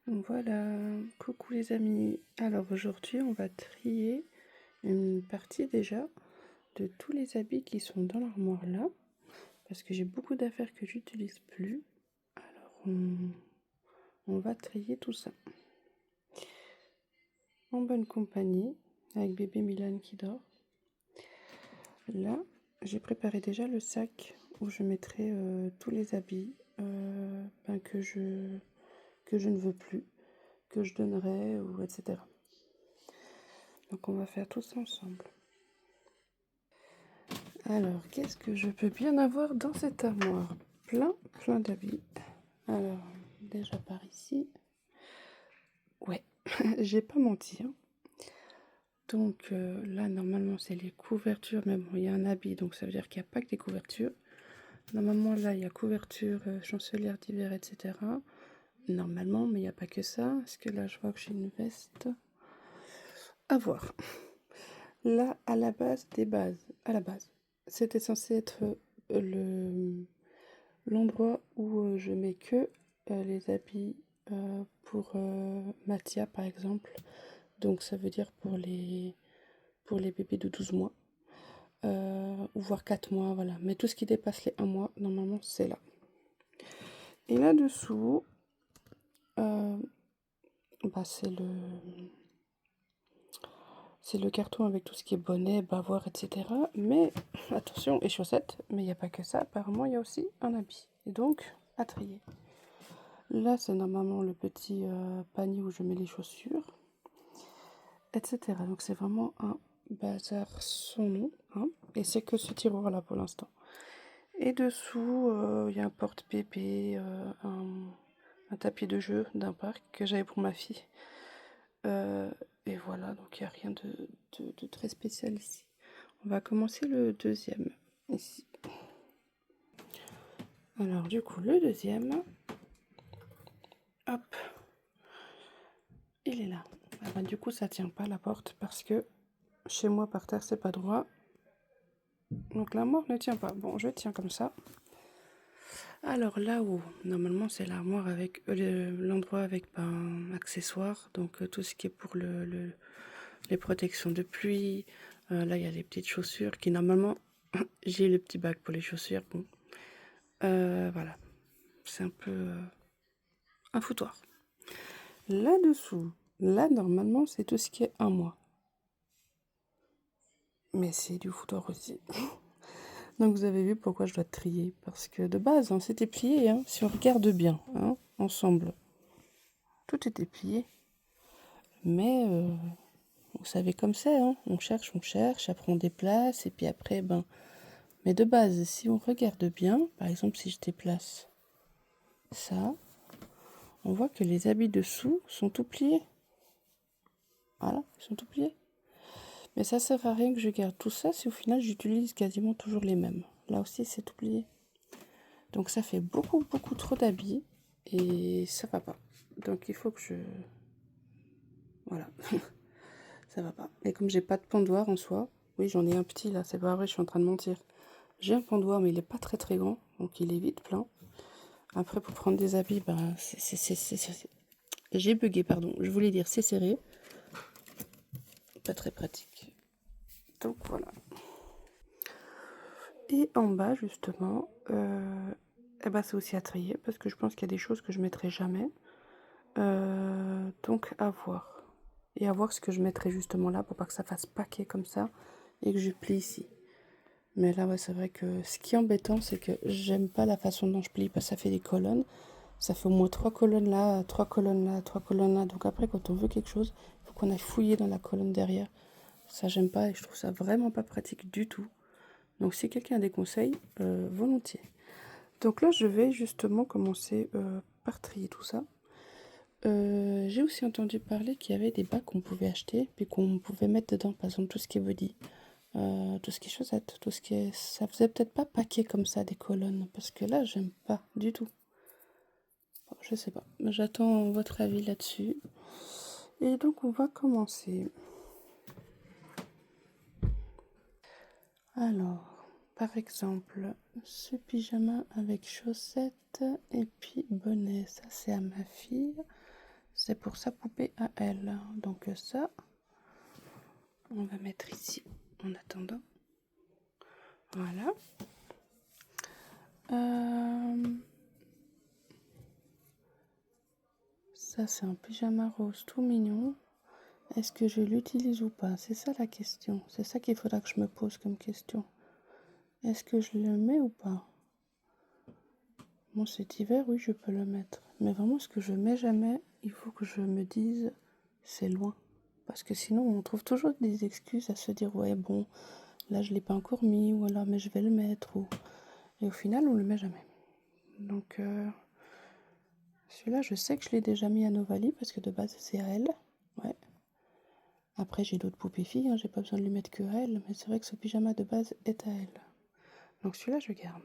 Voilà, coucou les amis. Alors aujourd'hui, on va trier une partie déjà de tous les habits qui sont dans l'armoire là, parce que j'ai beaucoup d'affaires que j'utilise plus. Alors on va trier tout ça. En bonne compagnie, avec bébé Milan qui dort. Là, j'ai préparé déjà le sac où je mettrai tous les habits que je ne veux plus, que je donnerai, ou etc. Donc on va faire tout ça ensemble. Alors, qu'est-ce que je peux bien avoir dans cette armoire? Plein d'habits. Alors, déjà par ici. Ouais, j'ai pas menti, hein. Donc là, normalement, c'est les couvertures. Mais bon, il y a un habit, donc ça veut dire qu'il n'y a pas que des couvertures. Normalement, là, il y a couverture, chancelière d'hiver, etc. Normalement, mais il n'y a pas que ça. Parce que là, je vois que j'ai une veste. À voir. Là, à la base des bases, c'était censé être l'endroit où je mets que les habits pour Mathia, par exemple. Donc, ça veut dire pour les bébés de 12 mois. Ou voire 4 mois, voilà. Mais tout ce qui dépasse les 1 mois, normalement, c'est là. Et là-dessous, c'est le carton avec tout ce qui est bonnet, bavoir, etc. Mais attention, et chaussettes, mais il n'y a pas que ça. Apparemment, il y a aussi un habit. Et donc, à trier. Là, c'est normalement le petit panier où je mets les chaussures, etc. Donc, c'est vraiment un bazar sans nom, hein. Et c'est que ce tiroir-là pour l'instant. Et dessous, il y a un porte-bébé, un tapis de jeu d'un parc que j'avais pour ma fille. Et voilà, donc il n'y a rien de très spécial ici. On va commencer le deuxième, ici. Alors du coup, le deuxième, hop, il est là. Ah bah, du coup, ça tient pas la porte parce que chez moi, par terre, c'est pas droit. Donc l'armoire ne tient pas. Bon, je tiens comme ça. Alors là où, normalement, c'est l'armoire avec l'endroit avec accessoires. Donc tout ce qui est pour les protections de pluie. Là, il y a les petites chaussures qui, normalement, j'ai le petit bac pour les chaussures. Bon. Voilà. C'est un peu un foutoir. Là-dessous, là, normalement, c'est tout ce qui est 1 mois. Mais c'est du foutoir aussi. Donc, vous avez vu pourquoi je dois trier. Parce que de base, hein, c'était plié. Hein, si on regarde bien, hein, ensemble, tout était plié. Mais vous savez comme c'est, hein, on cherche, après on déplace. Et puis après, ben... Mais de base, si on regarde bien, par exemple, si je déplace ça, on voit que les habits dessous sont tout pliés. Voilà, ils sont tout pliés. Mais ça sert à rien que je garde tout ça si au final j'utilise quasiment toujours les mêmes. Là aussi c'est tout plié. Donc ça fait beaucoup trop d'habits et ça va pas. Donc il faut que je... Voilà, ça va pas. Et comme j'ai pas de pendoir en soi, oui j'en ai un petit là, c'est pas vrai, je suis en train de mentir. J'ai un pendoir mais il est pas très grand, donc il est vite plein. Après pour prendre des habits, ben j'ai bugué, pardon. Je voulais dire c'est serré. Pas très pratique. Donc voilà. Et en bas, justement, c'est aussi à trier parce que je pense qu'il y a des choses que je mettrai jamais. Donc à voir. Et à voir ce que je mettrai justement là pour pas que ça fasse paquet comme ça et que je plie ici. Mais là, ouais, c'est vrai que ce qui est embêtant, c'est que j'aime pas la façon dont je plie parce que ça fait des colonnes. Ça fait au moins 3 colonnes là, 3 colonnes là, 3 colonnes là. Donc après, quand on veut quelque chose, il faut qu'on aille fouiller dans la colonne derrière. Ça, j'aime pas et je trouve ça vraiment pas pratique du tout. Donc si quelqu'un a des conseils, volontiers. Donc là, je vais justement commencer par trier tout ça. J'ai aussi entendu parler qu'il y avait des bacs qu'on pouvait acheter, puis qu'on pouvait mettre dedans, par exemple tout ce qui est body, tout ce qui est chaussettes, tout ce qui est... Ça faisait peut-être pas paquet comme ça, des colonnes, parce que là, j'aime pas du tout. Bon, je sais pas, j'attends votre avis là-dessus. Et donc, on va commencer. Alors, par exemple, ce pyjama avec chaussettes et puis bonnet, ça c'est à ma fille. C'est pour sa poupée à elle. Donc ça, on va mettre ici en attendant. Voilà. Ça, c'est un pyjama rose tout mignon. Est-ce que je l'utilise ou pas? C'est ça la question. C'est ça qu'il faudra que je me pose comme question. Est-ce que je le mets ou pas? Bon, cet hiver, oui, je peux le mettre. Mais vraiment, ce que je mets jamais, il faut que je me dise, c'est loin. Parce que sinon, on trouve toujours des excuses à se dire, ouais, bon, là, je ne l'ai pas encore mis, ou alors, mais je vais le mettre. Ou... Et au final, on ne le met jamais. Donc, celui-là, je sais que je l'ai déjà mis à Novali, parce que de base, c'est à elle. Ouais. Après, j'ai d'autres poupées filles, hein, j'ai pas besoin de lui mettre que à elle, mais c'est vrai que ce pyjama de base est à elle. Donc celui-là, je garde.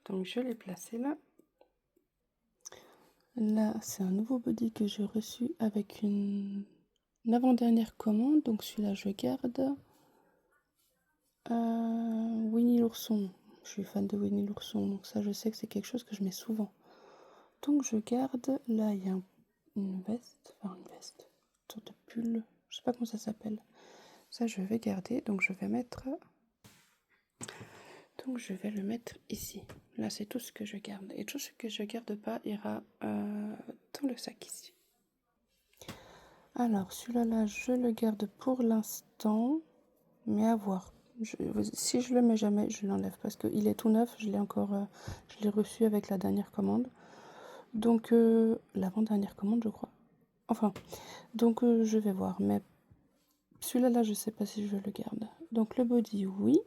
Donc je l'ai placé là. Là, c'est un nouveau body que j'ai reçu avec une avant-dernière commande. Donc celui-là, je garde. Winnie l'ourson. Je suis fan de Winnie l'ourson, donc ça, je sais que c'est quelque chose que je mets souvent. Donc je garde. Là, il y a une veste. Enfin, une veste. Une sorte de pull. Je sais pas comment ça s'appelle. Ça, je vais garder. Donc je vais mettre... Donc je vais le mettre ici. Là, c'est tout ce que je garde. Et tout ce que je garde pas ira dans le sac ici. Alors, celui-là, là, je le garde pour l'instant. Mais à voir. Si je le mets jamais, je l'enlève. Parce qu'il est tout neuf. Je l'ai reçu avec la dernière commande. Donc, l'avant-dernière commande, je crois. Enfin, donc je vais voir. Mais celui-là, là, je sais pas si je le garde. Donc, le body, oui.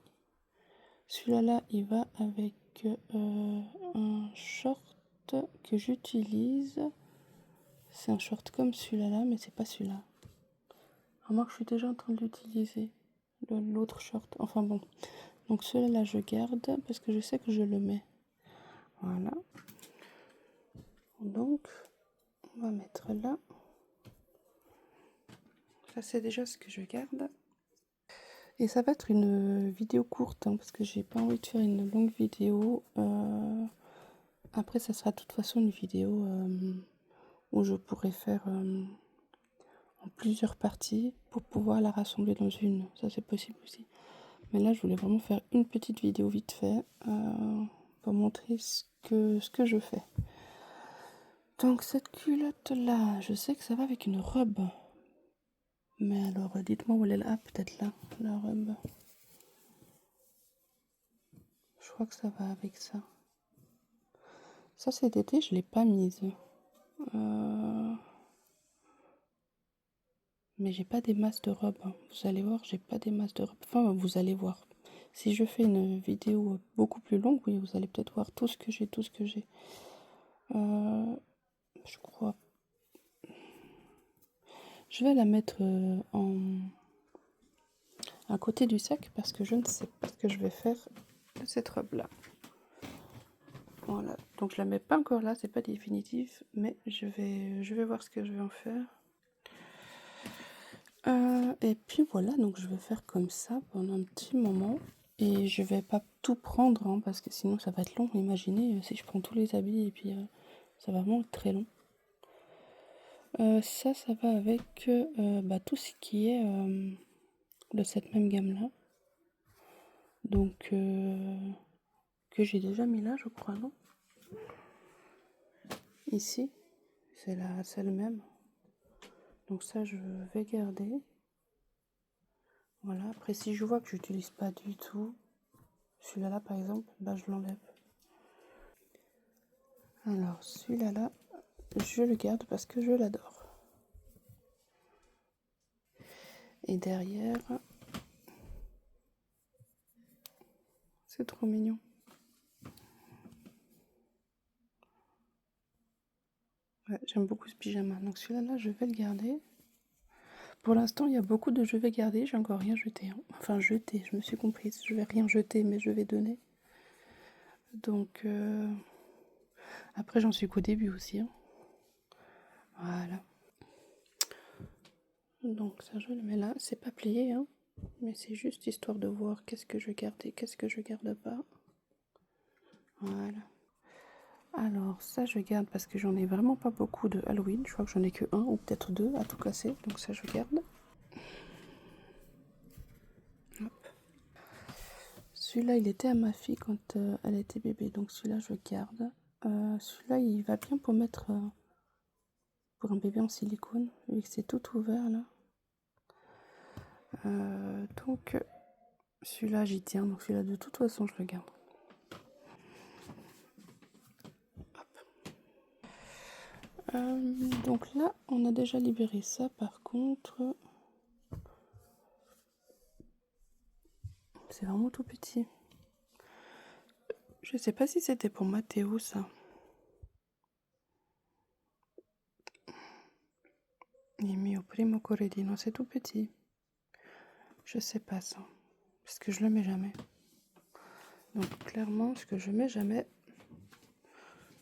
Celui-là, là, il va avec un short que j'utilise. C'est un short comme celui-là, là, mais c'est pas celui-là. Remarque, je suis déjà en train de l'utiliser. L'autre short. Enfin bon. Donc celui-là, là, je garde parce que je sais que je le mets. Voilà. Donc, on va mettre là. Ça, c'est déjà ce que je garde. Et ça va être une vidéo courte, hein, parce que j'ai pas envie de faire une longue vidéo. Après, ça sera de toute façon une vidéo où je pourrais faire en plusieurs parties pour pouvoir la rassembler dans une. Ça, c'est possible aussi. Mais là, je voulais vraiment faire une petite vidéo vite fait pour montrer ce que je fais. Donc, cette culotte-là, je sais que ça va avec une robe. Mais alors, dites-moi où elle est là. Ah, peut-être là, la robe. Je crois que ça va avec ça. Ça, cet été, je ne l'ai pas mise. Mais j'ai pas des masses de robes. Vous allez voir, j'ai pas des masses de robes. Enfin, vous allez voir. Si je fais une vidéo beaucoup plus longue, oui, vous allez peut-être voir tout ce que j'ai, je crois. Je vais la mettre à côté du sac parce que je ne sais pas ce que je vais faire de cette robe-là. Voilà. Donc je la mets pas encore là, c'est pas définitif, mais je vais voir ce que je vais en faire. Et puis voilà, donc je vais faire comme ça pendant un petit moment. Et je vais pas tout prendre, hein, parce que sinon ça va être long. Imaginez si je prends tous les habits et puis ça va vraiment être très long. Ça va avec tout ce qui est de cette même gamme-là. Donc, que j'ai déjà mis là, je crois, non? Ici, c'est le même. Donc ça, je vais garder. Voilà, après si je vois que j'utilise pas du tout, celui-là là par exemple, bah je l'enlève. Alors celui-là là, je le garde parce que je l'adore. Et derrière, c'est trop mignon. Ouais, j'aime beaucoup ce pyjama. Donc celui-là là, je vais le garder. Pour l'instant, il y a beaucoup de je vais garder, j'ai encore rien jeté. Hein. Enfin jeté, je me suis comprise. Je vais rien jeter, mais je vais donner. Donc après, j'en suis qu'au début aussi. Hein. Voilà. Donc ça, je le mets là. C'est pas plié, hein. Mais c'est juste histoire de voir qu'est-ce que je garde et qu'est-ce que je garde pas. Voilà. Alors ça je garde parce que j'en ai vraiment pas beaucoup de Halloween. Je crois que j'en ai que un ou peut-être deux à tout casser. Donc ça je garde. Celui-là il était à ma fille quand elle était bébé. Donc celui-là je garde. Celui-là il va bien pour mettre pour un bébé en silicone. Vu que c'est tout ouvert là. Donc celui-là j'y tiens. Donc celui-là de toute façon je le garde. Donc là, on a déjà libéré ça. Par contre, c'est vraiment tout petit. Je sais pas si c'était pour Mathéo, ça. Il est mis au primo corredino, c'est tout petit. Je sais pas ça. Parce que je le mets jamais. Donc clairement, ce que je mets jamais,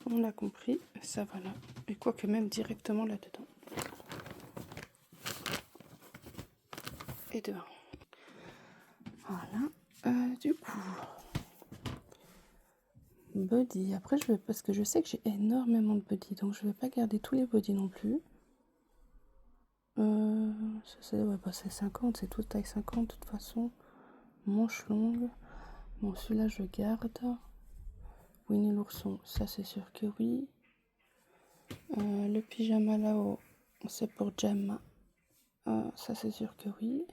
on a compris, ça va là. Et quoique même directement là-dedans. Et dehors. Voilà. Du coup, body. Après, je vais, parce que je sais que j'ai énormément de body, donc je vais pas garder tous les body non plus. Ça c'est ouais, bah, c'est 50, c'est toute taille 50 de toute façon. Manche longue. Bon, celui-là je garde. Winnie l'ourson, ça c'est sûr que oui. Le pyjama là-haut, c'est pour Gemma. Ça c'est sûr que oui.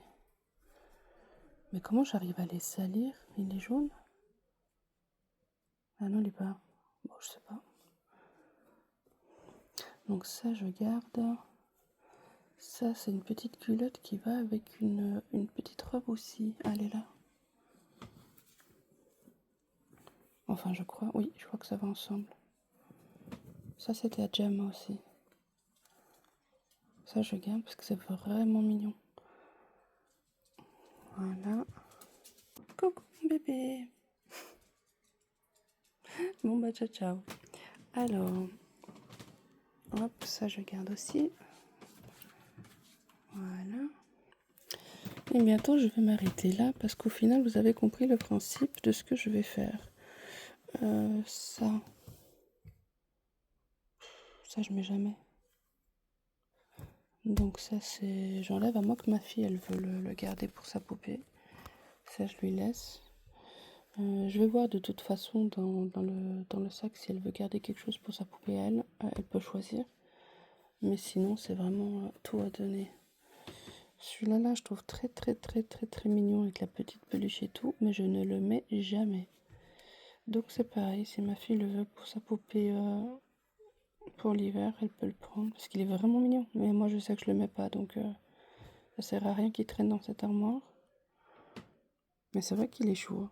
Mais comment j'arrive à les salir? Il est jaune? Ah non, il est pas. Bon, je sais pas. Donc ça je garde. Ça c'est une petite culotte qui va avec une petite robe aussi. Ah, elle est là. Enfin je crois, oui, je crois que ça va ensemble. Ça c'était à Gemma aussi. Ça je garde parce que c'est vraiment mignon. Voilà. Coucou bébé. Bon bah ciao ciao. Alors, hop, ça je garde aussi. Voilà. Et bientôt je vais m'arrêter là parce qu'au final vous avez compris le principe de ce que je vais faire. Ça je mets jamais. Donc ça c'est, j'enlève à moins que ma fille elle veut le garder pour sa poupée. Ça je lui laisse. Je vais voir de toute façon dans le sac si elle veut garder quelque chose pour sa poupée elle peut choisir. Mais sinon c'est vraiment tout à donner. Celui-là, là, je trouve très mignon avec la petite peluche et tout, mais je ne le mets jamais. Donc c'est pareil, si ma fille le veut pour sa poupée pour l'hiver, elle peut le prendre, parce qu'il est vraiment mignon. Mais moi, je sais que je le mets pas, donc ça sert à rien qu'il traîne dans cette armoire. Mais c'est vrai qu'il est chou. Hein.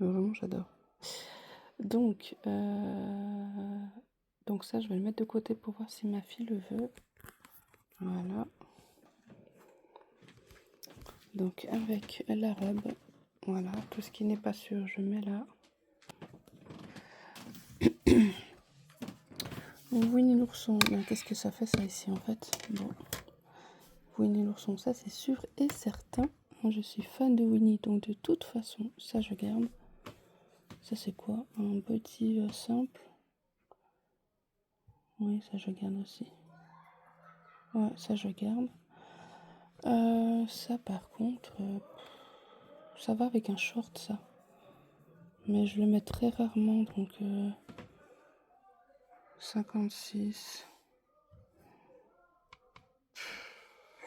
Vraiment, j'adore. Donc ça, je vais le mettre de côté pour voir si ma fille le veut. Voilà. Donc avec la robe, voilà, tout ce qui n'est pas sûr, je mets là. Winnie l'ourson, qu'est-ce que ça fait ça ici en fait? Bon, Winnie l'ourson, ça c'est sûr et certain. Moi je suis fan de Winnie, donc de toute façon, ça je garde. Ça c'est quoi? Un body simple. Oui, ça je garde aussi. Ouais, ça je garde. Ça par contre, ça va avec un short ça. Mais je le mets très rarement, donc 56.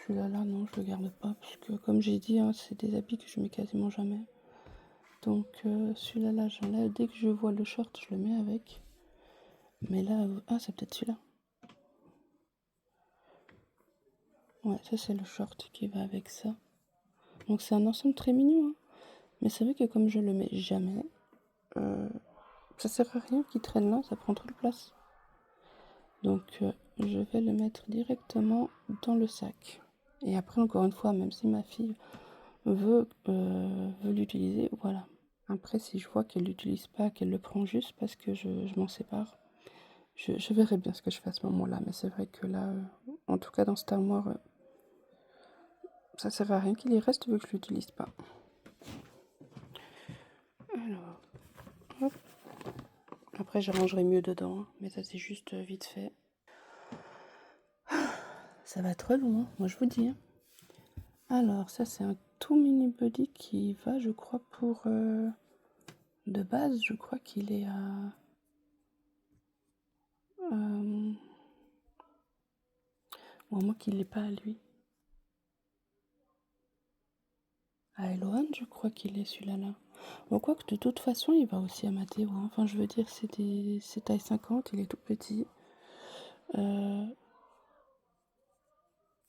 Celui-là, non, je le garde pas, parce que comme j'ai dit, hein, c'est des habits que je mets quasiment jamais. Donc celui-là, là, j'enlève. Dès que je vois le short, je le mets avec. Mais là, ah, c'est peut-être celui-là. Ouais, ça c'est le short qui va avec ça. Donc c'est un ensemble très mignon. Hein. Mais c'est vrai que comme je le mets jamais, ça sert à rien qu'il traîne là, ça prend trop de place. Donc je vais le mettre directement dans le sac. Et après, encore une fois, même si ma fille veut l'utiliser, voilà. Après, si je vois qu'elle l'utilise pas, qu'elle le prend juste parce que je m'en sépare, je verrai bien ce que je fais à ce moment-là. Mais c'est vrai que là, en tout cas dans cette armoire, ça sert à rien qu'il y reste vu que je l'utilise pas. Alors, hop. Après, j'arrangerai mieux dedans, hein, mais ça c'est juste vite fait. Ça va être long, hein, moi je vous dis. Hein. Alors, ça c'est un tout mini body qui va, je crois, pour... de base, je crois qu'il est à... ou à moins qu'il l'ait pas à lui. À Eloane, je crois qu'il est celui-là. Là. Bon, quoi que de toute façon, il va aussi à Mathéo. Hein. Enfin, je veux dire, c'est taille 50, il est tout petit.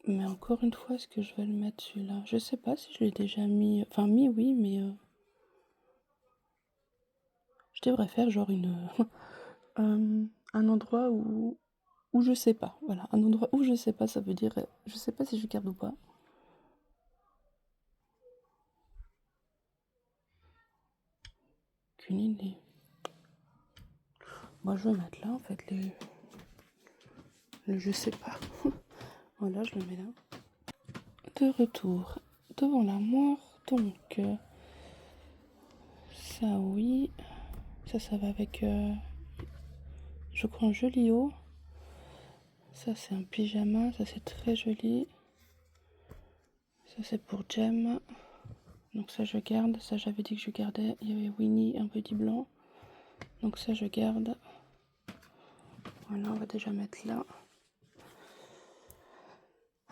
Mais encore une fois, est-ce que je vais le mettre celui-là? Je sais pas si je l'ai déjà mis. Enfin, mis, oui, mais... je devrais faire genre une... un endroit où je sais pas. Voilà, un endroit où je sais pas, ça veut dire... je sais pas si je garde ou pas. Qu'une idée. Moi, je vais mettre là, en fait, le je sais pas. Voilà, je le mets là. De retour devant l'armoire, donc... ça, oui. Ça va avec... je crois un joli haut. Ça, c'est un pyjama. Ça, c'est très joli. Ça, c'est pour Jem. Donc ça, je garde. Ça, j'avais dit que je gardais. Il y avait Winnie, un petit blanc. Donc ça, je garde. Voilà, on va déjà mettre là.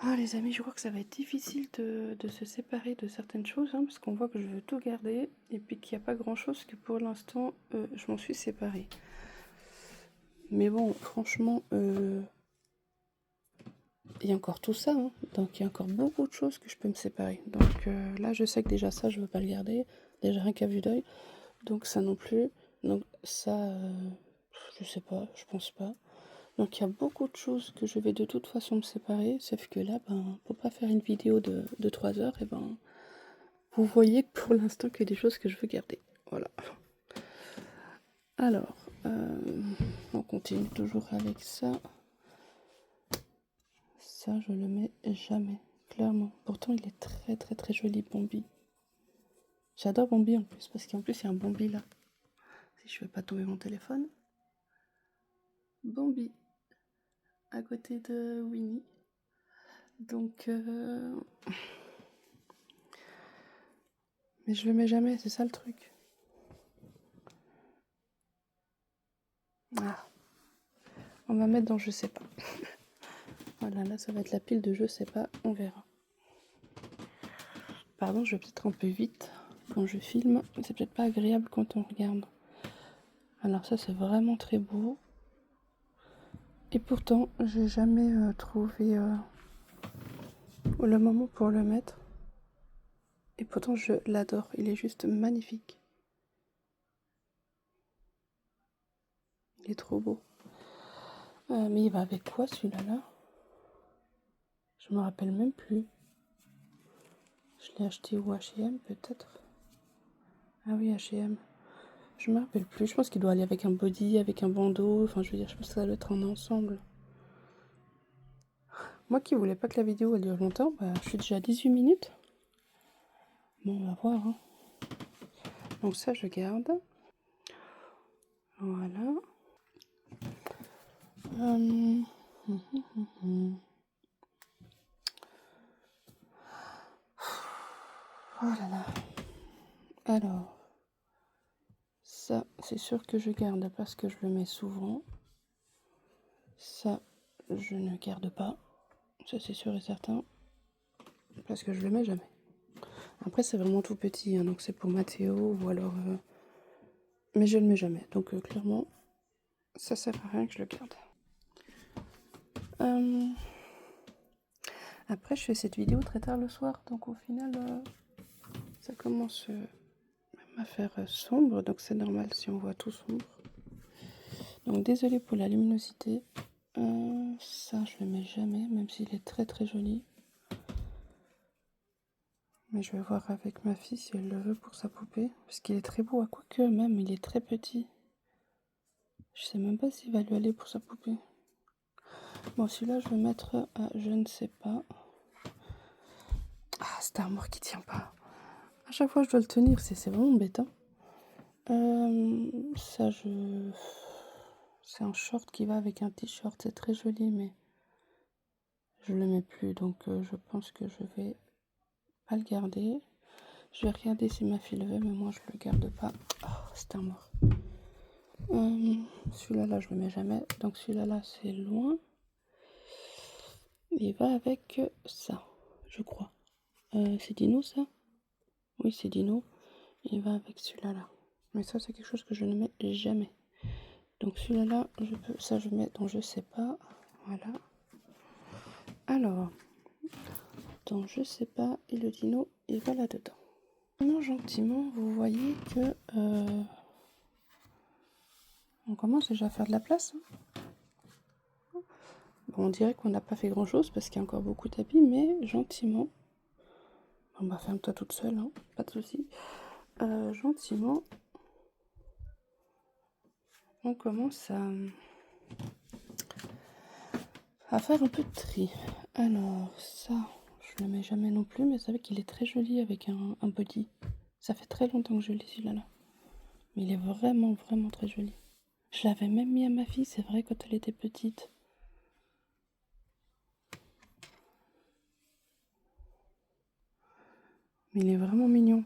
Ah, les amis, je crois que ça va être difficile de se séparer de certaines choses. Hein, parce qu'on voit que je veux tout garder. Et puis qu'il n'y a pas grand-chose que pour l'instant, je m'en suis séparée. Mais bon, franchement... il y a encore tout ça, hein. Donc il y a encore beaucoup de choses que je peux me séparer. Donc là, je sais que déjà ça, je ne veux pas le garder. Déjà rien qu'à vue d'œil. Donc ça non plus. Donc ça, je sais pas, je pense pas. Donc il y a beaucoup de choses que je vais de toute façon me séparer. Sauf que là, ben, pour pas faire une vidéo de 3 heures, et ben, vous voyez que pour l'instant qu'il y a des choses que je veux garder. Voilà. Alors, on continue toujours avec ça. Ça, je le mets jamais, clairement. Pourtant, il est très très très joli, Bambi. J'adore Bambi en plus, parce qu'en plus, il y a un Bambi là. Si je ne fais pas tomber mon téléphone. Bambi, à côté de Winnie. Donc, mais je le mets jamais, c'est ça le truc. Ah. On va mettre dans je sais pas. Voilà, là, ça va être la pile de je sais pas, on verra. Pardon, je vais peut-être un peu vite quand je filme. C'est peut-être pas agréable quand on regarde. Alors ça, c'est vraiment très beau. Et pourtant, j'ai jamais trouvé le moment pour le mettre. Et pourtant, je l'adore. Il est juste magnifique. Il est trop beau. Mais il va avec quoi celui-là là? Je me rappelle même plus. Je l'ai acheté au H&M peut-être. Ah oui, H&M. Je me rappelle plus. Je pense qu'il doit aller avec un body, avec un bandeau. Enfin, je veux dire, je pense que ça doit être en ensemble. Moi qui voulais pas que la vidéo elle dure longtemps, bah, je suis déjà à 18 minutes. Bon, on va voir. Hein. Donc ça, je garde. Voilà. Oh là là. Alors, ça, c'est sûr que je garde parce que je le mets souvent. Ça, je ne garde pas. Ça, c'est sûr et certain. Parce que je le mets jamais. Après, c'est vraiment tout petit. Hein, donc, c'est pour Mathéo ou alors... mais je le mets jamais. Donc, clairement, ça sert à rien que je le garde. Après, je fais cette vidéo très tard le soir. Donc, au final, ça commence à faire sombre. Donc, c'est normal si on voit tout sombre. Donc, désolée pour la luminosité. Ça, je le mets jamais, même s'il est très très joli. Mais je vais voir avec ma fille si elle le veut pour sa poupée. Parce qu'il est très beau, à quoi que même, il est très petit. Je sais même pas s'il va lui aller pour sa poupée. Bon, celui-là, je vais mettre à je ne sais pas. Ah, c'est un armoire qui tient pas. À chaque fois, je dois le tenir, c'est vraiment embêtant. Ça, je... C'est un short qui va avec un t-shirt. C'est très joli, mais je le mets plus. Donc, je pense que je vais pas le garder. Je vais regarder si ma fille le veut, mais moi, je le garde pas. Oh, c'est un mort. Celui-là, là, je le mets jamais. Donc, celui-là, là, c'est loin. Il va avec ça, je crois. C'est Dino, ça? Oui, c'est Dino. Il va avec celui-là, là. Mais ça, c'est quelque chose que je ne mets jamais. Donc celui-là, là, je peux, ça je mets dans je sais pas. Voilà. Alors, dans je sais pas, et le dino, il va là-dedans. Maintenant, gentiment, vous voyez que on commence déjà à faire de la place. Bon, on dirait qu'on n'a pas fait grand-chose parce qu'il y a encore beaucoup d'habits, mais gentiment, on va ferme-toi toute seule, hein, pas de souci. Gentiment, on commence à faire un peu de tri. Alors, ça, je le mets jamais non plus, mais vous savez qu'il est très joli avec un body. Ça fait très longtemps que je l'ai celui-là. Là. Mais il est vraiment, vraiment très joli. Je l'avais même mis à ma fille, c'est vrai, quand elle était petite. Mais il est vraiment mignon.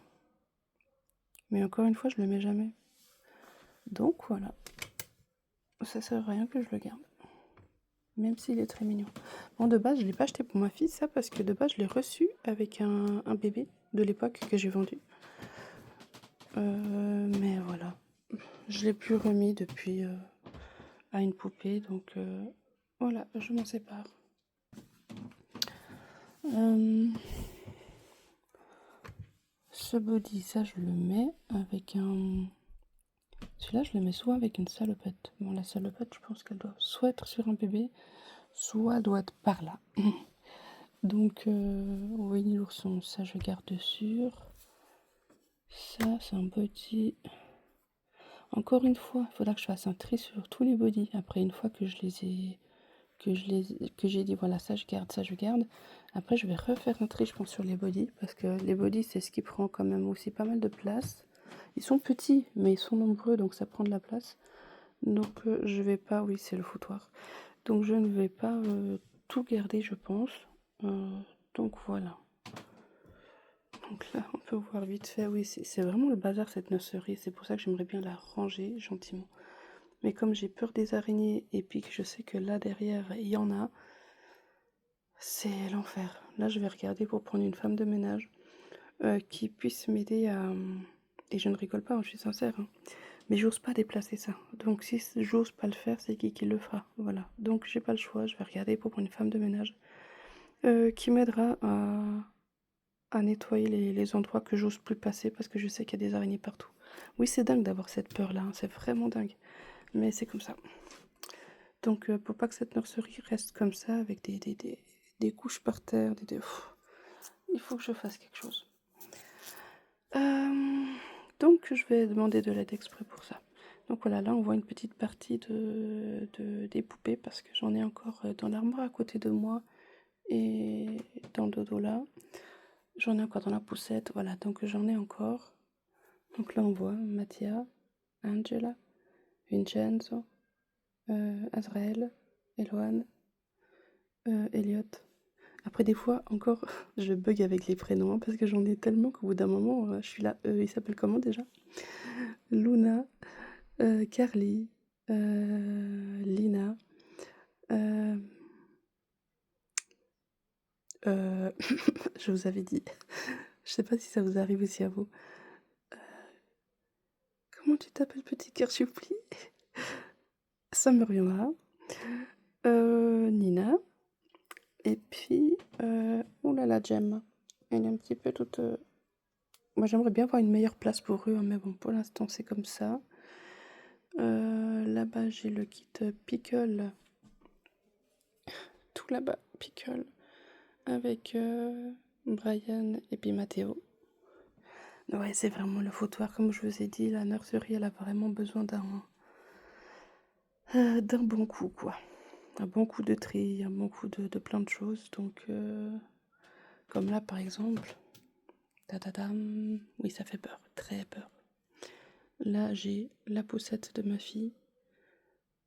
Mais encore une fois, je le mets jamais. Donc voilà. Ça sert à rien que je le garde. Même s'il est très mignon. Bon, de base, je ne l'ai pas acheté pour ma fille, ça, parce que de base, je l'ai reçu avec un bébé de l'époque que j'ai vendu. Mais voilà. Je l'ai plus remis depuis à une poupée, donc voilà, je m'en sépare. Ce body, ça je le mets avec un... Celui-là, je le mets soit avec une salopette. Bon, la salopette, je pense qu'elle doit soit être sur un bébé, soit doit être par là. Donc, Winnie l'ourson, ça je garde sûr. Ça, c'est un body... Encore une fois, il faudra que je fasse un tri sur tous les bodys. Après, une fois que je les ai... que j'ai dit, voilà, ça je garde, ça je garde. Après, je vais refaire un tri, je pense, sur les bodys. Parce que les bodys, c'est ce qui prend quand même aussi pas mal de place. Ils sont petits, mais ils sont nombreux, donc ça prend de la place. Donc je vais pas, oui c'est le foutoir. Donc je ne vais pas tout garder je pense. Donc voilà. Donc là on peut voir vite fait, oui c'est vraiment le bazar cette nurserie. C'est pour ça que j'aimerais bien la ranger gentiment. Mais comme j'ai peur des araignées et puis que je sais que là derrière il y en a, c'est l'enfer. Là je vais regarder pour prendre une femme de ménage qui puisse m'aider à... Et je ne rigole pas, je suis sincère. Hein. Mais j'ose pas déplacer ça. Donc si j'ose pas le faire, c'est qui le fera. Voilà. Donc j'ai pas le choix. Je vais regarder pour prendre une femme de ménage qui m'aidera à nettoyer les endroits que j'ose plus passer parce que je sais qu'il y a des araignées partout. Oui, c'est dingue d'avoir cette peur-là. Hein. C'est vraiment dingue. Mais c'est comme ça. Donc pour pas que cette nurserie reste comme ça avec des couches par terre, il faut que je fasse quelque chose. Donc je vais demander de l'aide exprès pour ça. Donc voilà, là on voit une petite partie des poupées parce que j'en ai encore dans l'armoire à côté de moi et dans le dodo là. J'en ai encore dans la poussette, voilà, donc j'en ai encore. Donc là on voit Mattia, Angela, Vincenzo, Azrael, Eloane, Elliot. Après des fois encore je bug avec les prénoms hein, parce que j'en ai tellement qu'au bout d'un moment je suis là, il s'appelle comment déjà? Luna, Carly, Lina, je vous avais dit, je sais pas si ça vous arrive aussi à vous. Comment tu t'appelles petit cœur, s'il vous plaît? Ça me reviendra. Nina. Et puis, oh là là, Jem. Elle est un petit peu toute... Moi, j'aimerais bien avoir une meilleure place pour eux, hein, mais bon, pour l'instant, c'est comme ça. Là-bas, j'ai le kit Pickle. Tout là-bas, Pickle. Avec Brian et puis Mathéo. Ouais, c'est vraiment le foutoir. Comme je vous ai dit, la nurserie, elle a vraiment besoin d'un bon coup, quoi. Un bon coup de tri, un bon coup de plein de choses. Donc, comme là, par exemple, tadadam, oui, ça fait peur, très peur. Là, j'ai la poussette de ma fille.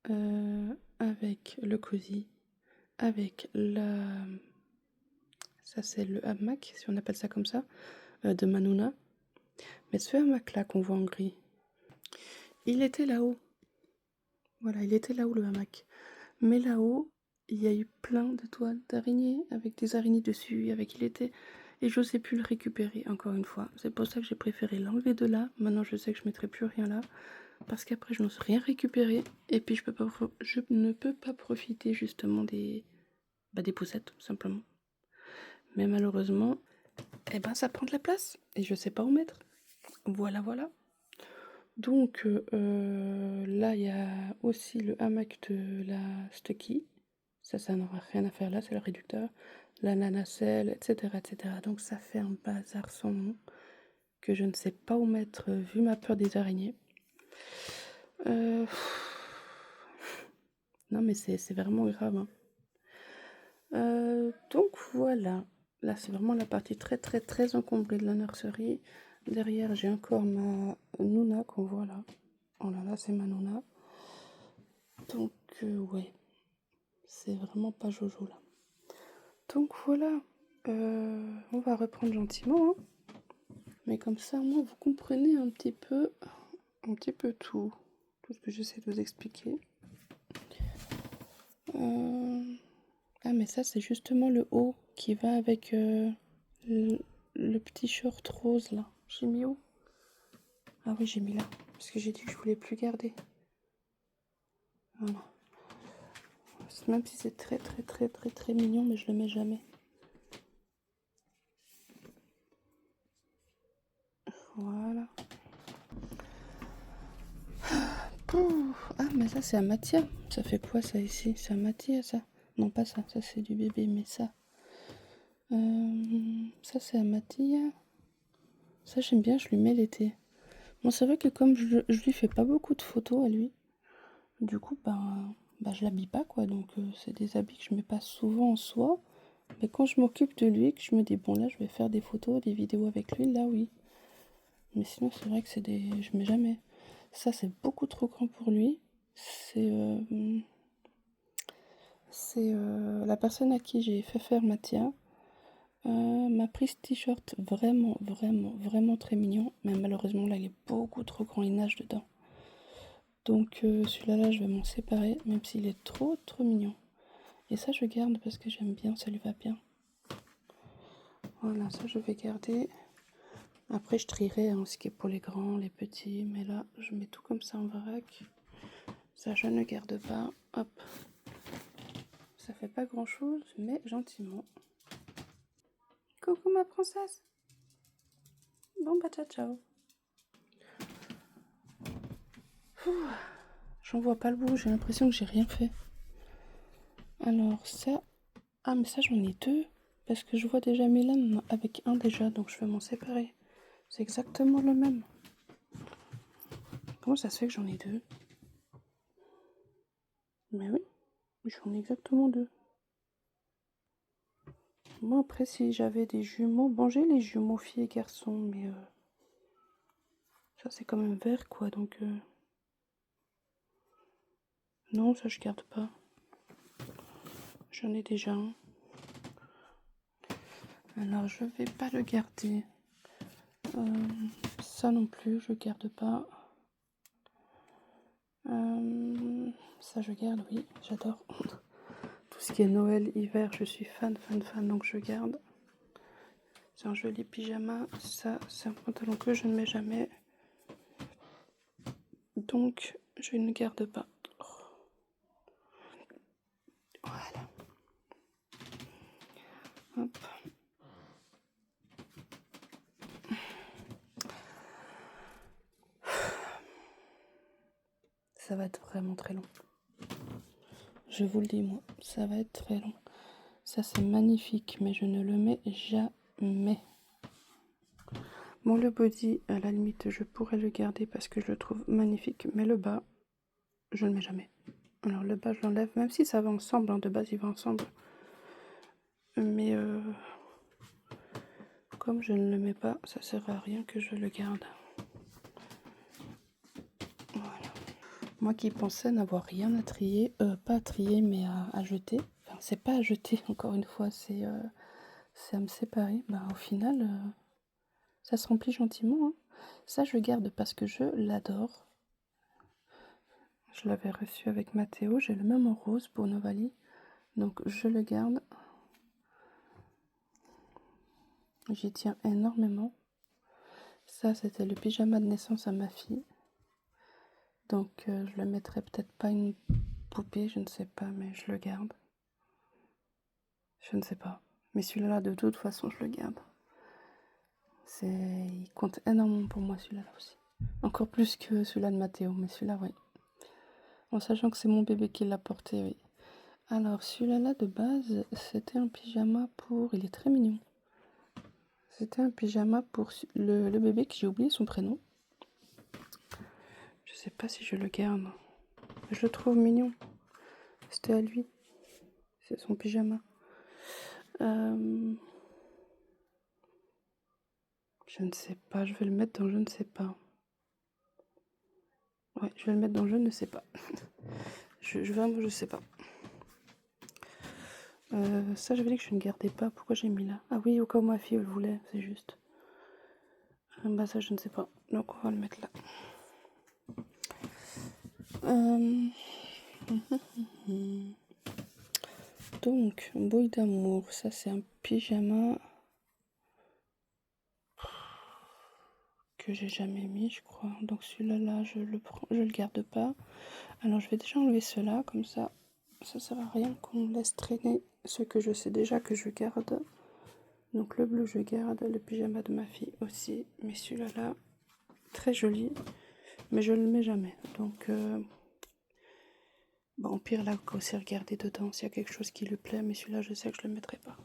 avec le cosy, avec la... Ça c'est le hamac, si on appelle ça comme ça, de Manuna. Mais ce hamac là qu'on voit en gris, il était là-haut. Voilà, il était là-haut le hamac. Mais là-haut, il y a eu plein de toiles d'araignées, avec des araignées dessus, avec il était... Et je n'osais plus le récupérer, encore une fois. C'est pour ça que j'ai préféré l'enlever de là. Maintenant, je sais que je ne mettrai plus rien là. Parce qu'après, je n'ose rien récupérer. Et puis, je ne peux pas profiter, justement, des poussettes, tout simplement. Mais malheureusement, eh ben, ça prend de la place. Et je ne sais pas où mettre. Voilà, voilà. Donc, là, il y a aussi le hamac de la Stucky. Ça n'aura rien à faire là, c'est le réducteur. La nanacelle, etc., etc. Donc ça fait un bazar sans nom que je ne sais pas où mettre vu ma peur des araignées. Non mais c'est vraiment grave. Hein. Donc voilà. Là c'est vraiment la partie très très très encombrée de la nurserie. Derrière j'ai encore ma Nuna qu'on voit là. Oh là là c'est ma Nuna. Donc ouais. C'est vraiment pas Jojo là. Donc voilà. On va reprendre gentiment. Hein. Mais comme ça, moi, vous comprenez un petit peu tout ce que j'essaie de vous expliquer. Ah, mais ça, c'est justement le haut qui va avec le petit short rose, là. J'ai mis où? Ah oui, j'ai mis là. Parce que j'ai dit que je voulais plus garder. Voilà. Même si c'est très, très, très, très, très mignon, mais je le mets jamais. Voilà. Ah, mais ça, c'est Amatia. Ça fait quoi, ça, ici? C'est Amatia, ça? Non, pas ça. Ça, c'est du bébé, mais ça... ça, c'est Amatia. Ça, j'aime bien, je lui mets l'été. Bon, c'est vrai que comme je lui fais pas beaucoup de photos à lui, du coup, je l'habille pas, quoi. Donc, c'est des habits que je mets pas souvent en soi. Mais quand je m'occupe de lui, que je me dis, bon, là, je vais faire des photos, des vidéos avec lui, là, oui. Mais sinon, c'est vrai que c'est des... Je mets jamais. Ça, c'est beaucoup trop grand pour lui. C'est la personne à qui j'ai fait faire Mathia. M'a pris ce t-shirt vraiment, vraiment, vraiment très mignon. Mais malheureusement, là, il est beaucoup trop grand, il nage dedans. Donc celui-là, là, je vais m'en séparer, même s'il est trop, trop mignon. Et ça, je garde parce que j'aime bien, ça lui va bien. Voilà, ça, je vais garder. Après, je trierai ce qui est pour les grands, les petits. Mais là, je mets tout comme ça en vrac. Ça, je ne garde pas. Hop. Ça fait pas grand-chose, mais gentiment. Coucou ma princesse. Bon bah ciao ciao. J'en vois pas le bout, j'ai l'impression que j'ai rien fait. Alors ça... Ah mais ça j'en ai deux. Parce que je vois déjà Milan avec un déjà, donc je vais m'en séparer. C'est exactement le même. Comment ça se fait que j'en ai deux? Mais oui, j'en ai exactement deux. Moi après si j'avais des jumeaux... Bon j'ai les jumeaux filles et garçons, mais... ça c'est quand même vert quoi, donc... Non, ça je garde pas. J'en ai déjà un. Alors je vais pas le garder. Ça non plus, je garde pas. Ça je garde, oui, j'adore. Tout ce qui est Noël, hiver, je suis fan, donc je garde. C'est un joli pyjama. Ça, c'est un pantalon que je ne mets jamais. Donc, je ne garde pas. Voilà. Hop. Ça va être vraiment très long. Je vous le dis, moi, ça va être très long. Ça, c'est magnifique, mais je ne le mets jamais. Bon, le body, à la limite, je pourrais le garder parce que je le trouve magnifique, mais le bas, je ne le mets jamais. Alors, le bas, je l'enlève, même si ça va ensemble, hein, de base, il va ensemble. Mais comme je ne le mets pas, ça sert à rien que je le garde. Voilà. Moi qui pensais n'avoir rien à trier, pas à trier, mais à jeter. Enfin, c'est pas à jeter, encore une fois, c'est à me séparer. Bah, au final, ça se remplit gentiment, hein. Ça, je garde parce que je l'adore. Je l'avais reçu avec Mathéo. J'ai le même en rose pour Novali. Donc, je le garde. J'y tiens énormément. Ça, c'était le pyjama de naissance à ma fille. Donc, je le mettrai peut-être pas une poupée, je ne sais pas, mais je le garde. Je ne sais pas. Mais celui-là, de toute façon, je le garde. Il compte énormément pour moi, celui-là aussi. Encore plus que celui-là de Mathéo, mais celui-là, oui. En sachant que c'est mon bébé qui l'a porté, oui. Alors, celui-là, de base, c'était un pyjama pour... Il est très mignon. C'était un pyjama pour le bébé que j'ai oublié son prénom. Je sais pas si je le garde. Je le trouve mignon. C'était à lui. C'est son pyjama. Je ne sais pas. Je vais le mettre dans je ne sais pas. Ouais, je vais le mettre dans je ne sais pas. Vraiment, je sais pas. Ça, j'avais dit que je ne gardais pas. Pourquoi j'ai mis là? Ah oui, au cas où ma fille le voulait, c'est juste. Bah ça, je ne sais pas. Donc, on va le mettre là. Donc, bouille d'amour. Ça, c'est un pyjama que j'ai jamais mis, je crois. Donc, celui-là, je le prends, je le garde pas. Alors, je vais déjà enlever cela, comme ça. Ça sert à rien qu'on laisse traîner ce que je sais déjà que je garde. Donc le bleu je garde, le pyjama de ma fille aussi, mais celui-là très joli, mais je ne le mets jamais. Donc bon, au pire là, aussi regarder dedans s'il y a quelque chose qui lui plaît, mais celui-là je sais que je le mettrai pas.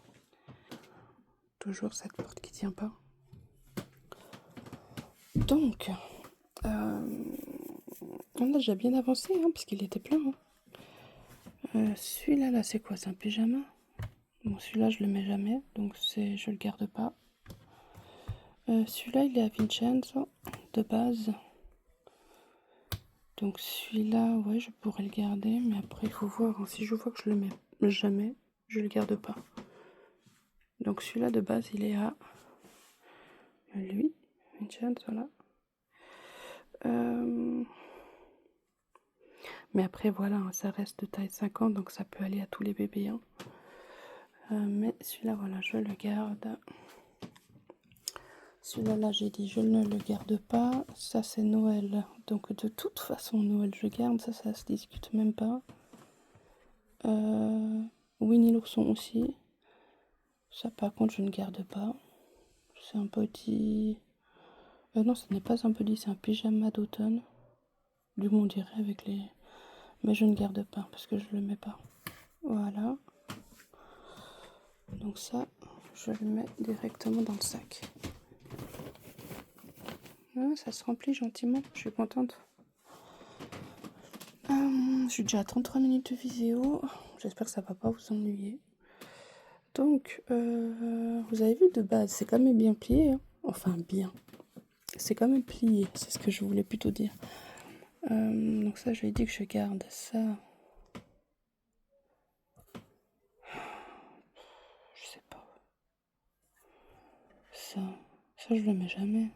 Toujours cette porte qui tient pas. Donc on a déjà bien avancé, hein, parce qu'il était plein. Hein. Celui-là là c'est quoi? C'est un pyjama. Bon, celui-là je le mets jamais, donc je le garde pas. Celui-là il est à Vincenzo de base. Donc celui-là, ouais, je pourrais le garder, mais après il faut voir. Hein, si je vois que je le mets jamais, je le garde pas. Donc celui-là de base, il est à lui, Vincenzo, voilà. Mais après voilà, hein, ça reste de taille 50, donc ça peut aller à tous les bébés. Hein. Mais celui-là, voilà, je le garde. Celui-là, là, j'ai dit je ne le garde pas. Ça, c'est Noël. Donc de toute façon, Noël, je garde. Ça se discute même pas. Winnie l'ourson aussi. Ça, par contre, je ne garde pas. C'est un petit... non, ce n'est pas un petit, c'est un pyjama d'automne. Du moins, on dirait avec les... Mais je ne garde pas parce que je le mets pas. Voilà. Donc ça, je le mets directement dans le sac. Ah, ça se remplit gentiment, je suis contente. Je suis déjà à 33 minutes de vidéo. J'espère que ça va pas vous ennuyer. Donc, vous avez vu de base, c'est quand même bien plié. Hein. Enfin, bien. C'est quand même plié, c'est ce que je voulais plutôt dire. Donc ça, je lui ai dit que je garde ça. Je sais pas. Ça, je le mets jamais.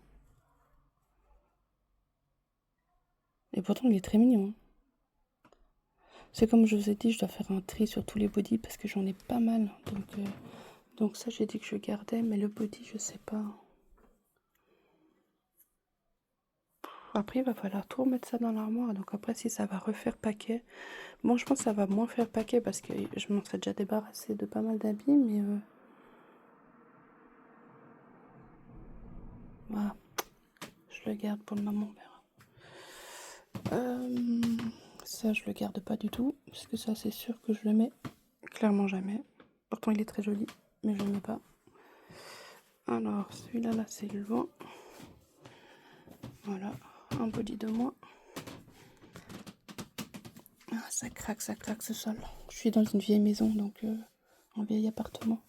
Et pourtant, il est très mignon. Hein. C'est comme je vous ai dit, je dois faire un tri sur tous les bodys parce que j'en ai pas mal. Donc ça, j'ai dit que je gardais, mais le body, je sais pas. Après, il va falloir tout remettre ça dans l'armoire. Donc après, si ça va refaire paquet. Bon, je pense que ça va moins faire paquet parce que je m'en serais déjà débarrassée de pas mal d'habits, mais... Voilà. Je le garde pour le moment, on verra. Ça, je le garde pas du tout. Parce que ça, c'est sûr que je le mets clairement jamais. Pourtant, il est très joli, mais je le mets pas. Alors, celui-là, là, c'est le vent. Voilà, un body de moins. Ah, ça craque ce sol. Je suis dans une vieille maison, donc un vieil appartement.